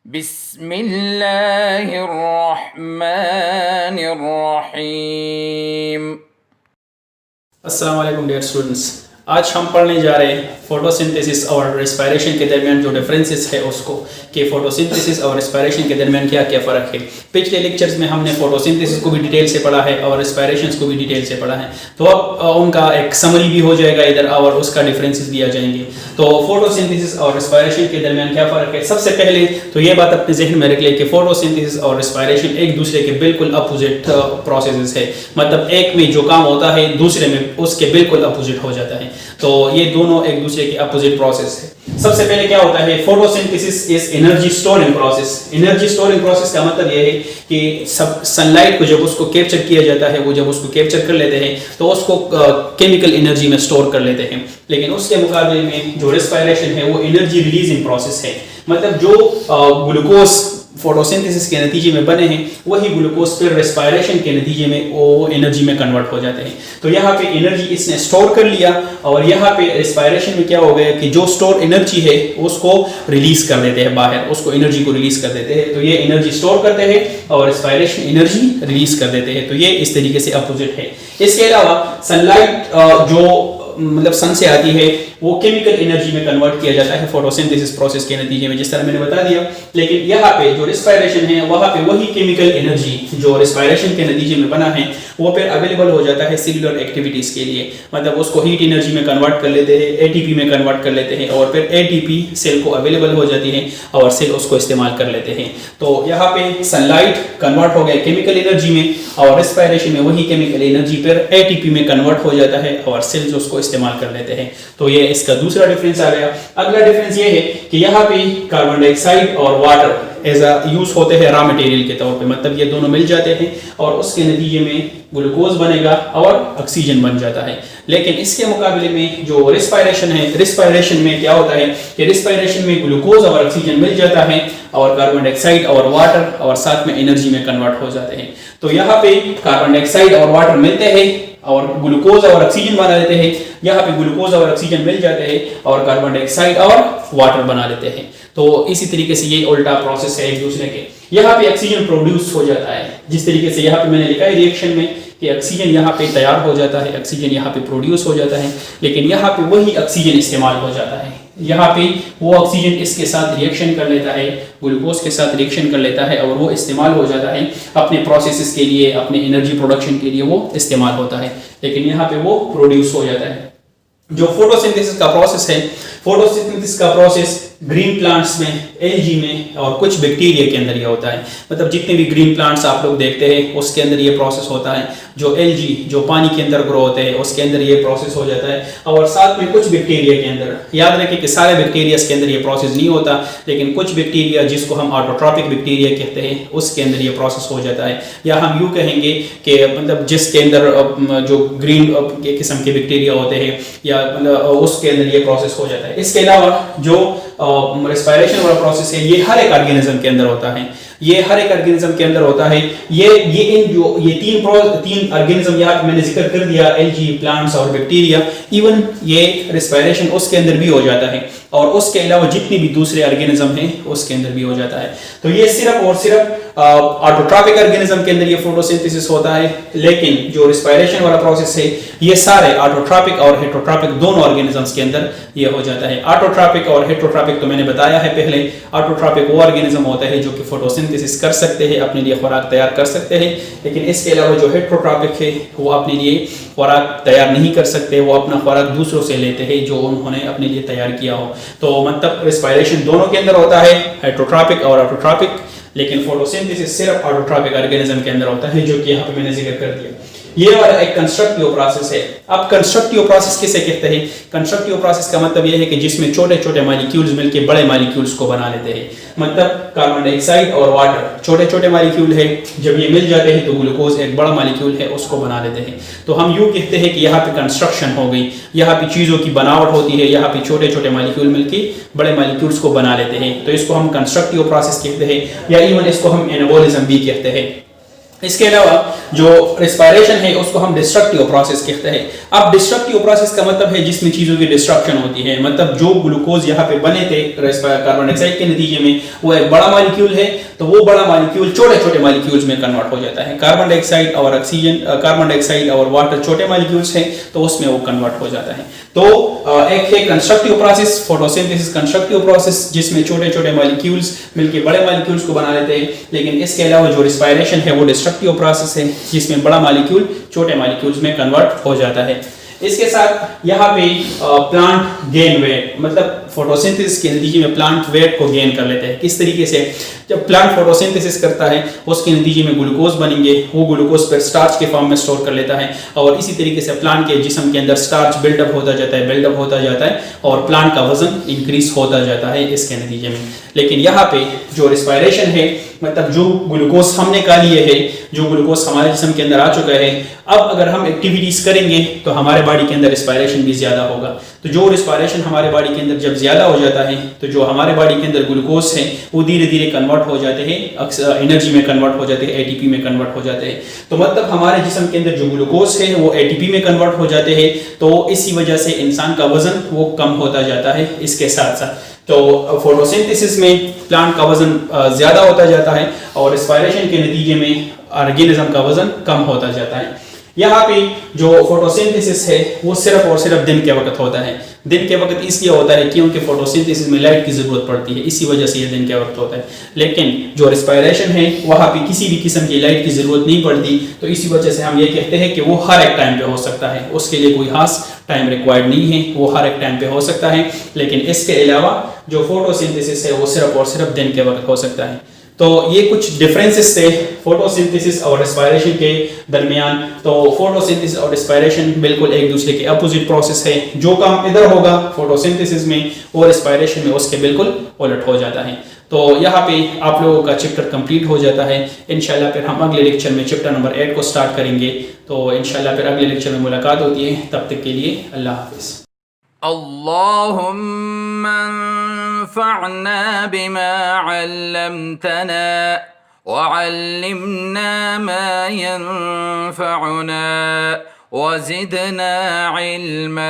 बिस्मिल्लाहिर्रहमानिर्रहीम। अस्सलाम वालेकुम डियर स्टूडेंट्स। आज हम पढ़ने जा रहे हैं फोटोसिंथेसिस और रेस्पिरेशन के दरमियान जो डिफरेंसेस है उसको, कि फोटोसिंथेसिस और रेस्पिरेशन के दरमियान क्या क्या फ़र्क है। पिछले लेक्चर्स में हमने फोटोसिंथेसिस को भी डिटेल से पढ़ा है और रेस्पिरेशन को भी डिटेल से पढ़ा है, तो अब उनका एक समरी भी हो जाएगा इधर और उसका डिफरेंसेस दिया जाएंगे। तो फोटोसिंथेसिस और रेस्पिरेशन के दरमियान क्या फ़र्क है, सबसे पहले तो ये बात अपने जहन में रख ले कि फोटोसिंथेसिस और रेस्पिरेशन एक दूसरे के बिल्कुल अपोजिट प्रोसेसेस है। मतलब एक में जो काम होता है दूसरे में उसके बिल्कुल अपोजिट हो जाता है, तो ये दोनों एक दूसरे के अपोजिट प्रोसेस है। सबसे पहले क्या होता है, photosynthesis is energy storing process. Energy storing process का मतलब ये है कि सब सनलाइट को जब उसको कैप्चर किया जाता है, वो जब उसको कैप्चर कर लेते हैं तो उसको केमिकल एनर्जी में स्टोर कर लेते हैं। लेकिन उसके मुकाबले में जो रेस्पिरेशन है वो एनर्जी रिलीजिंग प्रोसेस है। मतलब जो ग्लूकोज फोटोसिंथेसिस के नतीजे में बने हैं वही ग्लूकोज फिर रेस्पिरेशन के नतीजे में वो एनर्जी में कन्वर्ट हो जाते हैं। तो यहाँ पे एनर्जी इसने स्टोर कर लिया और यहाँ पे रेस्पिरेशन में क्या हो गया कि जो स्टोर एनर्जी है उसको रिलीज कर देते हैं बाहर, उसको एनर्जी को रिलीज कर देते हैं। तो ये एनर्जी स्टोर करते हैं और रेस्पिरेशन एनर्जी रिलीज कर देते हैं। तो ये इस तरीके से अपोजिट है। इसके अलावा सनलाइट जो मतलब सन से आती है वो केमिकल एनर्जी में कन्वर्ट किया जाता है फोटोसिंथेसिस प्रोसेस के नतीजे में, जिस तरह मैंने बता दिया। लेकिन यहाँ पे जो रेस्पिरेशन है वहाँ पे वही केमिकल एनर्जी जो रेस्पिरेशन के नतीजे में बना है वो फिर अवेलेबल हो जाता है सेल्युलर एक्टिविटीज के लिए। मतलब उसको हीट एनर्जी में कन्वर्ट कर लेते हैं, एटीपी में कन्वर्ट कर लेते हैं और फिर एटीपी सेल को अवेलेबल हो जाती है और सेल उसको इस्तेमाल कर लेते हैं। तो यहाँ पे सनलाइट कन्वर्ट हो गया केमिकल एनर्जी में और रेस्पिरेशन में वही केमिकल एनर्जी फिर एटीपी में कन्वर्ट हो जाता है और सेल्स उसको इस्तेमाल कर लेते हैं। तो ये इसका दूसरा डिफरेंस आ गया। अगला डिफरेंस ये है कि यहाँ पे कार्बन डाइऑक्साइड और वाटर एज अ यूज होते हैं रॉ मटेरियल के तौर पे। मतलब ये दोनों मिल जाते हैं और उसके नतीजे में ग्लूकोज बनेगा और ऑक्सीजन बन जाता है। लेकिन इसके मुकाबले में जो रेस्पिरेशन है, रेस्पिरेशन में क्या होता है कि रेस्पिरेशन में ग्लूकोज और ऑक्सीजन मिल जाता है और कार्बन डाइऑक्साइड और वाटर और साथ में एनर्जी में कन्वर्ट हो जाते हैं। तो यहाँ पे कार्बन डाइऑक्साइड और वाटर मिलते हैं और ग्लूकोज और ऑक्सीजन बना लेते हैं। यहाँ पे ग्लूकोज और ऑक्सीजन मिल जाते हैं और कार्बन डाइऑक्साइड और वाटर बना लेते हैं। तो इसी तरीके से ये उल्टा प्रोसेस है एक दूसरे के। यहाँ पे ऑक्सीजन प्रोड्यूस हो जाता है, जिस तरीके से यहाँ पे मैंने लिखा है रिएक्शन में कि ऑक्सीजन यहाँ पे तैयार हो जाता है, ऑक्सीजन यहाँ पे प्रोड्यूस हो जाता है। लेकिन यहाँ पे वही ऑक्सीजन इस्तेमाल हो जाता है। यहाँ पे वो ऑक्सीजन इसके साथ रिएक्शन कर लेता है, ग्लूकोज के साथ रिएक्शन कर लेता है और वो इस्तेमाल हो जाता है अपने प्रोसेसेस के लिए, अपने एनर्जी प्रोडक्शन के लिए वो इस्तेमाल होता है। लेकिन यहाँ पे वो प्रोड्यूस हो जाता है। जो फोटोसिंथेसिस का प्रोसेस है, फोटोसिंथेसिस का प्रोसेस ग्रीन प्लांट्स में, एल्गी में और कुछ बैक्टीरिया के अंदर ये होता है। मतलब जितने भी ग्रीन प्लांट्स आप लोग देखते हैं उसके अंदर ये प्रोसेस होता है। जो एल्गी जो पानी के अंदर ग्रो होते हैं उसके अंदर ये प्रोसेस हो जाता है और साथ में कुछ बैक्टीरिया के अंदर। याद रखें कि सारे बैक्टीरिया के अंदर ये प्रोसेस नहीं होता, लेकिन कुछ बैक्टीरिया जिसको हम ऑटोट्रॉपिक बैक्टीरिया कहते हैं उसके अंदर ये प्रोसेस हो जाता है। या हम यूँ कहेंगे कि मतलब जिसके अंदर जो ग्रीन किस्म के बैक्टीरिया होते हैं या मतलब उसके अंदर ये प्रोसेस हो जाता है। इसके अलावा जो रेस्पिरेशन वाला प्रोसेस है ये हर एक ऑर्गेनिज्म के अंदर होता है। ये हर एक ऑर्गेनिज्म के अंदर होता है। ये तीन ऑर्गेनिज्म यहाँ पे मैंने जिक्र कर दिया, एल्गी, प्लांट्स और बैक्टीरिया। इवन ये रेस्पिरेशन उसके अंदर भी हो जाता है और उसके अलावा जितनी भी दूसरे ऑर्गेनिज्म हैं उसके अंदर भी हो जाता है। तो ये सिर्फ और सिर्फ ऑटोट्रॉपिक ऑर्गेनिज्म के अंदर ये फोटोसिंथेसिस होता है। लेकिन जो रेस्पिरेशन वाला प्रोसेस है ये सारे ऑटोट्रॉपिक और हेटेरोट्रॉपिक दोनों ऑर्गेनिजम्स के अंदर ये हो जाता है। ऑटोट्रॉपिक और हेटेरोट्रॉपिक तो मैंने बताया है पहले। ऑटोट्रॉपिक वो ऑर्गेनिज्म होता है जो कि फोटोसिंथेसिस कर सकते हैं, अपने लिए खुराक तैयार कर सकते हैं। लेकिन इसके अलावा जो हेटेरोट्रॉपिक है वो अपने लिए खुराक तैयार नहीं कर सकते, वो अपना खुराक दूसरों से लेते हैं जो उन्होंने अपने लिए तैयार किया हो। तो मतलब रेस्पिरेशन दोनों के अंदर होता है, हेटेरोट्रॉपिक और ऑटोट्रॉपिक। लेकिन फोटोसिंथेसिस सिर्फ ऑटोट्रॉपिक ऑर्गेनिज्म के अंदर होता है, जो कि यहाँ पे मैंने जिक्र कर दिया। ये वाला एक कंस्ट्रक्टिव प्रोसेस है। अब कंस्ट्रक्टिव प्रोसेस किसे कहते हैं? कंस्ट्रक्टिव प्रोसेस का मतलब यह है कि जिसमें छोटे छोटे मॉलिक्यूल्स मिलकर बड़े मॉलिक्यूल्स को बना लेते हैं। मतलब कार्बन डाइऑक्साइड और वाटर छोटे छोटे मॉलिक्यूल है, जब ये मिल जाते हैं तो ग्लूकोज एक बड़ा मॉलिक्यूल है उसको बना लेते हैं। तो हम यूँ कहते हैं कि यहाँ पे कंस्ट्रक्शन हो गई, यहाँ पे चीज़ों की बनावट होती है, यहाँ पे छोटे छोटे मॉलिक्यूल मिलकर बड़े मॉलिक्यूल्स को बना लेते हैं। तो इसको हम कंस्ट्रक्टिव प्रोसेस कहते हैं या इवन इसको हम एनाबॉलिज्म भी कहते हैं। इसके अलावा जो रिस्पायरेशन है उसको हम डिस्ट्रक्टिव प्रोसेस कहते हैं। अब डिस्ट्रक्टिव प्रोसेस का मतलब है जिसमें चीज़ों की डिस्ट्रक्शन होती है, मतलब जो ग्लूकोज यहाँ पे बने थे कार्बन डाइऑक्साइड के नतीजे में, वो एक बड़ा मॉलिक्यूल है, तो वो बड़ा मॉलिक्यूल छोटे छोटे मॉलिक्यूल्स में कन्वर्ट हो जाता है। कार्बन डाइऑक्साइड और ऑक्सीजन, कार्बन डाइऑक्साइड और वाटर छोटे मॉलिक्यूल्स हैं, तो उसमें वो कन्वर्ट हो जाता है। तो एक है constructive process, photosynthesis constructive process, जिसमें छोटे छोटे मॉलिक्यूल्स मिलकर बड़े मॉलिक्यूल्स को बना लेते हैं। लेकिन इसके अलावा जो रिस्पायरेशन है वो डिस्ट्रक्टिव प्रोसेस है, जिसमें बड़ा मॉलिक्यूल छोटे मॉलिक्यूल्स में कन्वर्ट हो जाता है। इसके साथ यहाँ पे प्लांट गेन वेट, मतलब फोटोसिंथेसिस के नतीजे में प्लांट वेट को गेन कर लेते हैं। किस तरीके से? जब प्लांट फोटोसिंथेसिस करता है उसके नतीजे में ग्लूकोज बनेंगे, वो ग्लूकोज पर स्टार्च के फॉर्म में स्टोर कर लेता है, और इसी तरीके से प्लांट के जिस्म के अंदर स्टार्च बिल्डअप होता जाता है और प्लांट का वजन इंक्रीज होता जाता है इसके नतीजे में। लेकिन यहाँ पे जो रिस्पायरेशन है, मतलब जो ग्लूकोज हम निकाल लिए है, जो ग्लूकोज हमारे जिस्म के अंदर आ चुका है, अब अगर हम एक्टिविटीज करेंगे तो हमारे बॉडी के अंदर रिस्पायरेशन भी ज्यादा होगा। तो जो रिस्पायरेशन हमारे बॉडी के अंदर जब ज्यादा हो जाता है, तो जो हमारे बॉडी के अंदर ग्लूकोज है वो धीरे धीरे कन्वर्ट हो जाते हैं, एनर्जी में कन्वर्ट हो जाते हैं, एटीपी में कन्वर्ट हो जाते हैं। तो मतलब हमारे जिस्म के अंदर जो ग्लूकोज है वो एटीपी में कन्वर्ट हो जाते हैं, तो इसी वजह से इंसान का वजन वो कम होता जाता है। इसके साथ साथ तो फोटोसिंथेसिस में प्लांट का वजन ज्यादा होता जाता है और रिस्पायरेशन के नतीजे में ऑर्गेनिज्म का वजन कम होता जाता है। यहाँ पे जो फोटोसिंथेसिस है वो सिर्फ और सिर्फ दिन के वक्त होता है। दिन के वक्त इसलिए होता है क्योंकि फोटोसिंथेसिस में लाइट की जरूरत पड़ती है, इसी वजह से ये दिन के वक्त होता है। लेकिन जो रिस्पायरेशन है वहाँ पे किसी भी किस्म की लाइट की जरूरत नहीं पड़ती, तो इसी वजह से हम ये कहते हैं कि वो हर एक टाइम पे हो सकता है, उसके लिए कोई खास टाइम रिक्वायर्ड नहीं है, वो हर एक टाइम पे हो सकता है। लेकिन इसके अलावा जो फोटोसिंथेसिस है वो सिर्फ और सिर्फ दिन के वक्त हो सकता है। तो ये कुछ डिफरेंसेस थे फोटोसिंथेसिस और रिस्पायरेशन के दरमियान। तो फोटोसिंथेसिस और रिस्पायरेशन बिल्कुल एक दूसरे के अपोजिट प्रोसेस है। जो काम इधर होगा फोटोसिंथेसिस में, वो रिस्पायरेशन में उसके बिल्कुल उलट हो जाता है। तो यहाँ पे आप लोगों का चैप्टर कंप्लीट हो जाता है। इंशाल्लाह फिर हम अगले लेक्चर में चैप्टर नंबर 8 को स्टार्ट करेंगे। तो इंशाल्लाह फिर अगले लेक्चर में मुलाकात होती है। तब तक के लिए अल्लाह हाफिज़। अल्लाहुम्मा अंफ़अना बिमा अल्लमतना वअल्लिमना मा यंफ़अुना वज़िदना इल्मा।